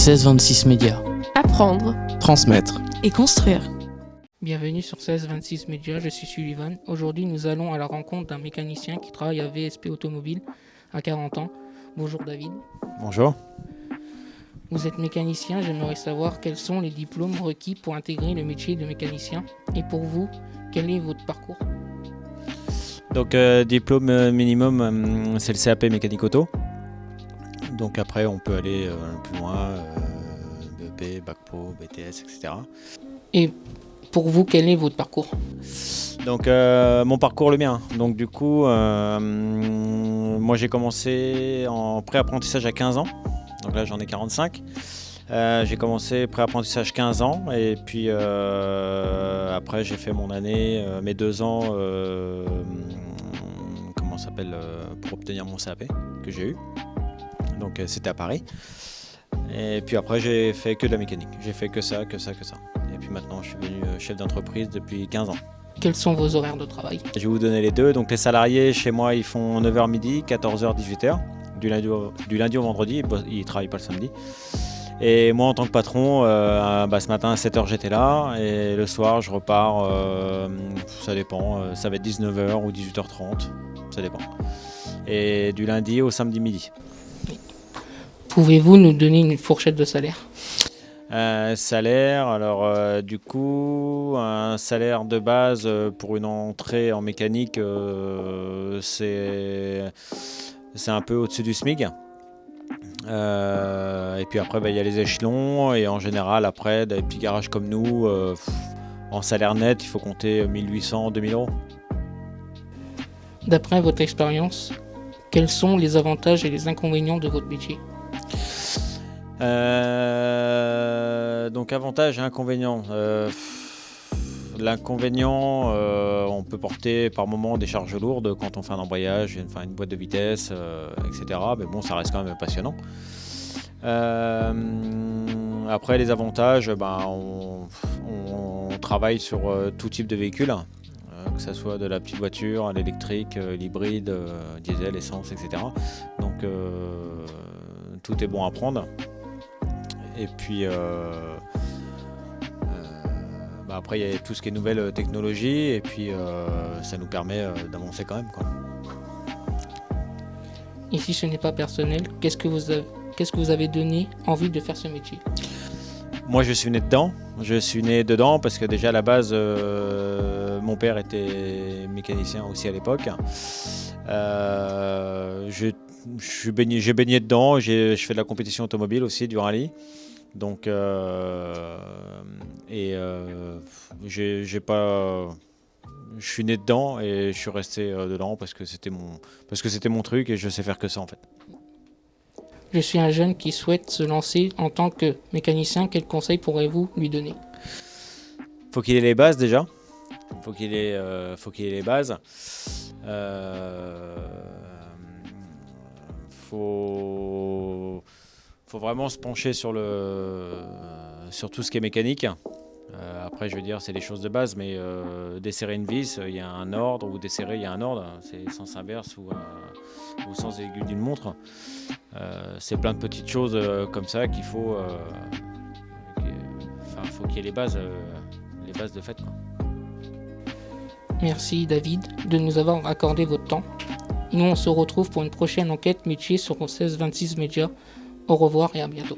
1626 Médias. Apprendre Transmettre. et construire. Bienvenue sur 1626 Médias, je suis Sullivan. Aujourd'hui, nous allons à la rencontre d'un mécanicien qui travaille à VSP Automobile à 40 ans. Bonjour David. Bonjour. Vous êtes mécanicien, j'aimerais savoir quels sont les diplômes requis pour intégrer le métier de mécanicien. Et pour vous, quel est votre parcours ? Donc diplôme minimum, c'est le CAP mécanique auto. Donc après on peut aller plus loin, BEP, Bac Pro, BTS, etc. Et pour vous, quel est votre parcours ? Donc mon parcours le mien. Donc du coup, moi j'ai commencé en pré-apprentissage à 15 ans. Donc là j'en ai 45. J'ai commencé pré-apprentissage 15 ans et puis après j'ai fait mon année, mes 2 ans pour obtenir mon CAP que j'ai eu. Donc c'était à Paris. Et puis après j'ai fait que de la mécanique. J'ai fait que ça. Et puis maintenant je suis devenu chef d'entreprise depuis 15 ans. Quels sont vos horaires de travail ? Je vais vous donner les deux. Donc les salariés chez moi ils font 9h midi, 14h, 18h. Du lundi au vendredi, ils ne travaillent pas le samedi. Et moi en tant que patron, ce matin à 7h j'étais là et le soir je repars, ça dépend, ça va être 19h ou 18h30, ça dépend. Et du lundi au samedi midi. Pouvez-vous nous donner une fourchette de salaire ? Salaire, alors du coup, un salaire de base pour une entrée en mécanique, c'est un peu au-dessus du SMIC. Et puis après, il y a les échelons et en général, après, des petits garages comme nous, en salaire net, il faut compter 1800, 2000 euros. D'après votre expérience, quels sont les avantages et les inconvénients de votre métier ? Donc avantages et inconvénients. L'inconvénient, on peut porter par moment des charges lourdes quand on fait un embrayage, une boîte de vitesse, etc. Mais bon, ça reste quand même passionnant. Après, les avantages, on travaille sur tout type de véhicule, que ce soit de la petite voiture à l'électrique, l'hybride, diesel, essence, etc. Donc tout est bon à prendre. Et puis après il y a tout ce qui est nouvelles technologies et puis ça nous permet d'avancer quand même, quoi. Et si ce n'est pas personnel, qu'est-ce que vous avez donné envie de faire ce métier ? Moi je suis né dedans. Je suis né dedans parce que déjà à la base mon père était mécanicien aussi à l'époque. J'ai baigné dedans, je fais de la compétition automobile aussi, du rallye. Donc je suis né dedans et je suis resté dedans parce que c'était mon truc et je sais faire que ça en fait. Je suis un jeune qui souhaite se lancer en tant que mécanicien. Quels conseils pourrez-vous lui donner ? Faut qu'il ait les bases déjà. Faut qu'il ait les bases. Faut vraiment se pencher sur tout ce qui est mécanique. Après, je veux dire, c'est des choses de base, mais desserrer une vis, il y a un ordre, ou desserrer, il y a un ordre, c'est sens inverse ou sens aiguille d'une montre. C'est plein de petites choses comme ça qu'il faut qu'il y ait les bases de fait, quoi. Merci David de nous avoir accordé votre temps. Nous, on se retrouve pour une prochaine enquête métier sur 1626 Médias. Au revoir et à bientôt.